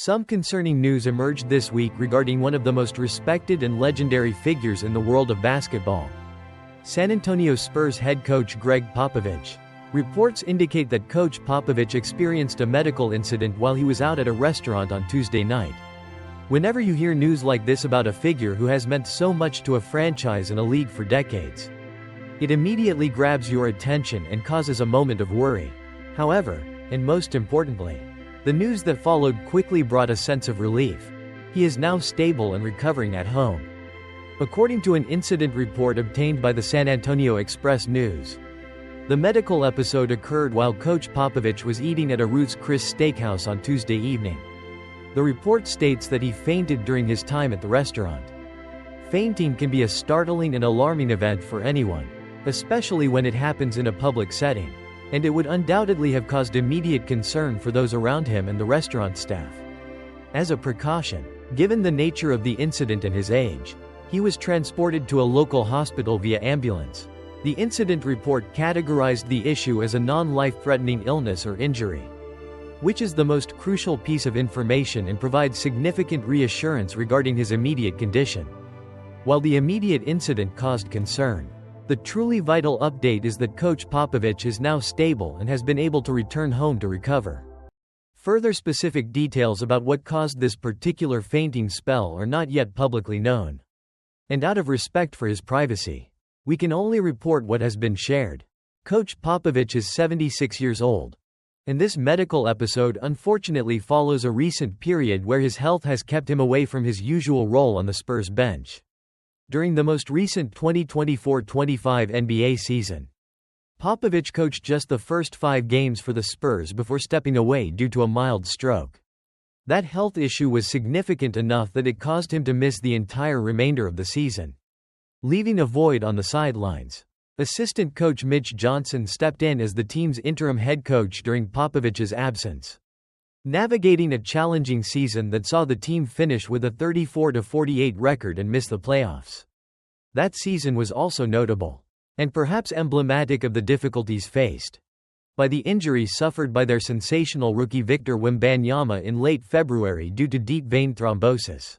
Some concerning news emerged this week regarding one of the most respected and legendary figures in the world of basketball. San Antonio Spurs head coach Gregg Popovich. Reports indicate that Coach Popovich experienced a medical incident while he was out at a restaurant on Tuesday night. Whenever you hear news like this about a figure who has meant so much to a franchise and a league for decades, it immediately grabs your attention and causes a moment of worry. However, and most importantly, the news that followed quickly brought a sense of relief. He is now stable and recovering at home. According to an incident report obtained by the San Antonio Express-News, the medical episode occurred while Coach Popovich was eating at a Ruth's Chris Steakhouse on Tuesday evening. The report states that he fainted during his time at the restaurant. Fainting can be a startling and alarming event for anyone, especially when it happens in a public setting, and it would undoubtedly have caused immediate concern for those around him and the restaurant staff. As a precaution, given the nature of the incident and his age, he was transported to a local hospital via ambulance. The incident report categorized the issue as a non-life-threatening illness or injury, which is the most crucial piece of information and provides significant reassurance regarding his immediate condition. While the immediate incident caused concern, the truly vital update is that Coach Popovich is now stable and has been able to return home to recover. Further specific details about what caused this particular fainting spell are not yet publicly known. And out of respect for his privacy, we can only report what has been shared. Coach Popovich is 76 years old, and this medical episode unfortunately follows a recent period where his health has kept him away from his usual role on the Spurs bench. During the most recent 2024-25 NBA season, Popovich coached just the first 5 games for the Spurs before stepping away due to a mild stroke. That health issue was significant enough that it caused him to miss the entire remainder of the season, leaving a void on the sidelines. Assistant coach Mitch Johnson stepped in as the team's interim head coach during Popovich's absence, navigating a challenging season that saw the team finish with a 34-48 record and miss the playoffs. That season was also notable, and perhaps emblematic of the difficulties faced by the injury suffered by their sensational rookie Victor Wembanyama in late February due to deep vein thrombosis,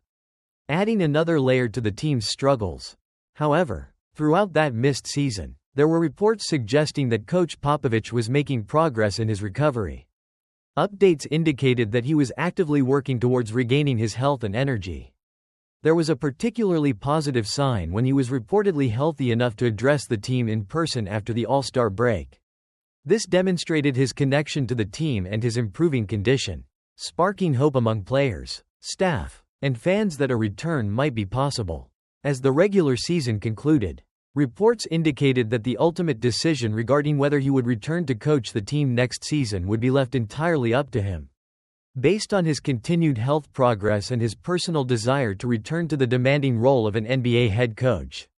adding another layer to the team's struggles. However, throughout that missed season, there were reports suggesting that Coach Popovich was making progress in his recovery. Updates indicated that he was actively working towards regaining his health and energy. There was a particularly positive sign when he was reportedly healthy enough to address the team in person after the All-Star break. This demonstrated his connection to the team and his improving condition, sparking hope among players, staff, and fans that a return might be possible. As the regular season concluded, reports indicated that the ultimate decision regarding whether he would return to coach the team next season would be left entirely up to him. Based on his continued health progress and his personal desire to return to the demanding role of an NBA head coach,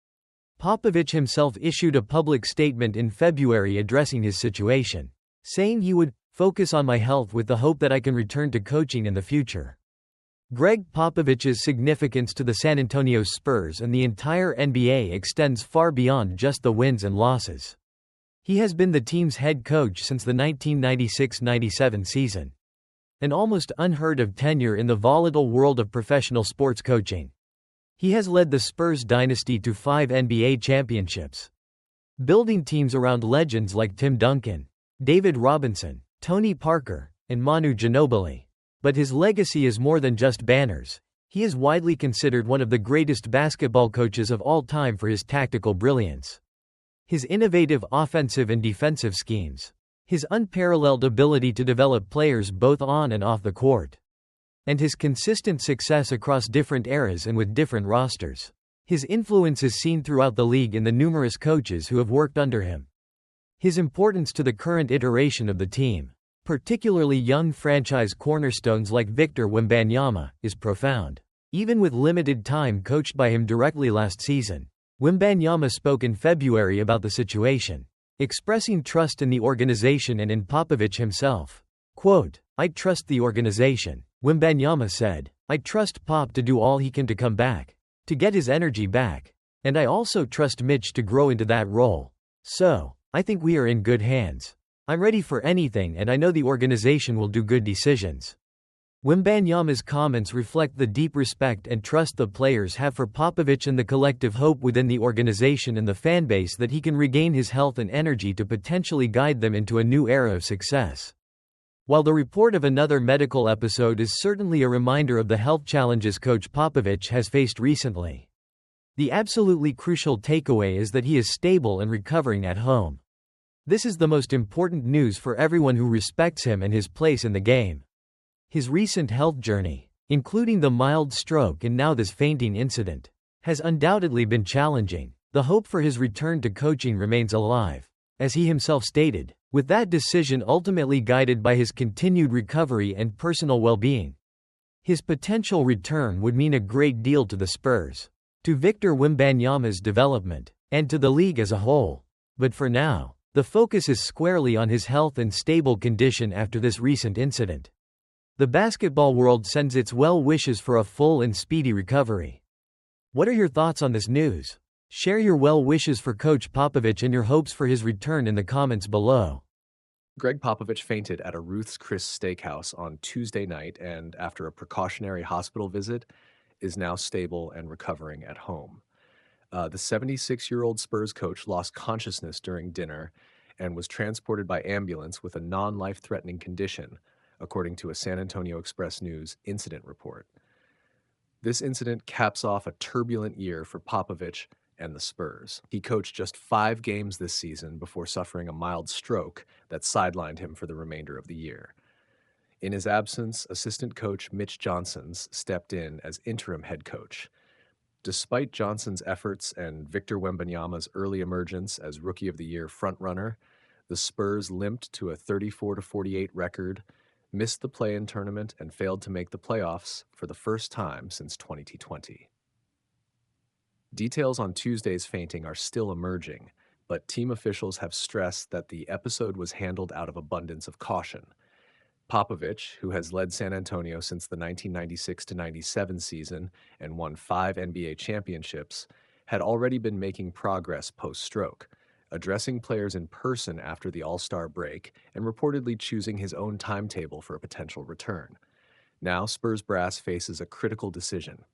Popovich himself issued a public statement in February addressing his situation, saying he would focus on my health with the hope that I can return to coaching in the future. Gregg Popovich's significance to the San Antonio Spurs and the entire NBA extends far beyond just the wins and losses. He has been the team's head coach since the 1996-97 season, an almost unheard-of tenure in the volatile world of professional sports coaching. He has led the Spurs dynasty to 5 NBA championships, building teams around legends like Tim Duncan, David Robinson, Tony Parker, and Manu Ginobili. But his legacy is more than just banners. He is widely considered one of the greatest basketball coaches of all time for his tactical brilliance, his innovative offensive and defensive schemes, his unparalleled ability to develop players both on and off the court, and his consistent success across different eras and with different rosters. His influence is seen throughout the league in the numerous coaches who have worked under him. His importance to the current iteration of the team, particularly young franchise cornerstones like Victor Wembanyama, is profound. Even with limited time coached by him directly last season, Wembanyama spoke in February about the situation, expressing trust in the organization and in Popovich himself. Quote, "I trust the organization," Wembanyama said. "I trust Pop to do all he can to come back, to get his energy back. And I also trust Mitch to grow into that role. So, I think we are in good hands. I'm ready for anything and I know the organization will do good decisions." Wembanyama's comments reflect the deep respect and trust the players have for Popovich and the collective hope within the organization and the fanbase that he can regain his health and energy to potentially guide them into a new era of success. While the report of another medical episode is certainly a reminder of the health challenges Coach Popovich has faced recently, the absolutely crucial takeaway is that he is stable and recovering at home. This is the most important news for everyone who respects him and his place in the game. His recent health journey, including the mild stroke and now this fainting incident, has undoubtedly been challenging. The hope for his return to coaching remains alive, as he himself stated, with that decision ultimately guided by his continued recovery and personal well-being. His potential return would mean a great deal to the Spurs, to Victor Wembanyama's development, and to the league as a whole. But for now, the focus is squarely on his health and stable condition after this recent incident. The basketball world sends its well wishes for a full and speedy recovery. What are your thoughts on this news? Share your well wishes for Coach Popovich and your hopes for his return in the comments below. Gregg Popovich fainted at a Ruth's Chris Steakhouse on Tuesday night and, after a precautionary hospital visit, is now stable and recovering at home. The 76-year-old Spurs coach lost consciousness during dinner and was transported by ambulance with a non-life-threatening condition, according to a San Antonio Express News incident report. This incident caps off a turbulent year for Popovich and the Spurs. He coached just 5 games this season before suffering a mild stroke that sidelined him for the remainder of the year. In his absence, assistant coach Mitch Johnsons stepped in as interim head coach. Despite Johnson's efforts and Victor Wembanyama's early emergence as Rookie of the Year frontrunner, the Spurs limped to a 34-48 record, missed the play-in tournament, and failed to make the playoffs for the first time since 2020. Details on Tuesday's fainting are still emerging, but team officials have stressed that the episode was handled out of abundance of caution. Popovich, who has led San Antonio since the 1996-97 season and won 5 NBA championships, had already been making progress post-stroke, addressing players in person after the All-Star break and reportedly choosing his own timetable for a potential return. Now Spurs brass faces a critical decision: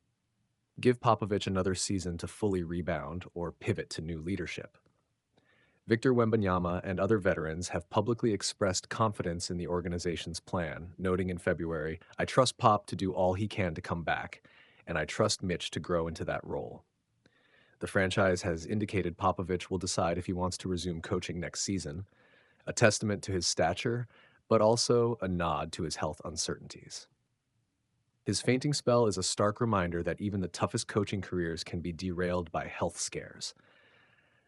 give Popovich another season to fully rebound or pivot to new leadership. Victor Wembanyama and other veterans have publicly expressed confidence in the organization's plan, noting in February, "I trust Pop to do all he can to come back, and I trust Mitch to grow into that role." The franchise has indicated Popovich will decide if he wants to resume coaching next season, a testament to his stature, but also a nod to his health uncertainties. His fainting spell is a stark reminder that even the toughest coaching careers can be derailed by health scares.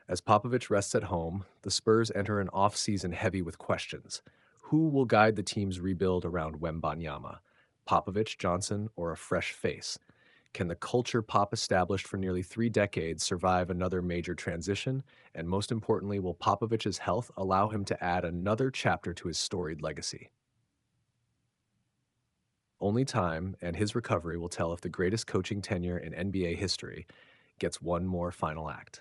As Popovich rests at home, the Spurs enter an off-season heavy with questions. Who will guide the team's rebuild around Wembanyama? Popovich, Johnson, or a fresh face? Can the culture Pop established for nearly 3 decades survive another major transition? And most importantly, will Popovich's health allow him to add another chapter to his storied legacy? Only time and his recovery will tell if the greatest coaching tenure in NBA history gets one more final act.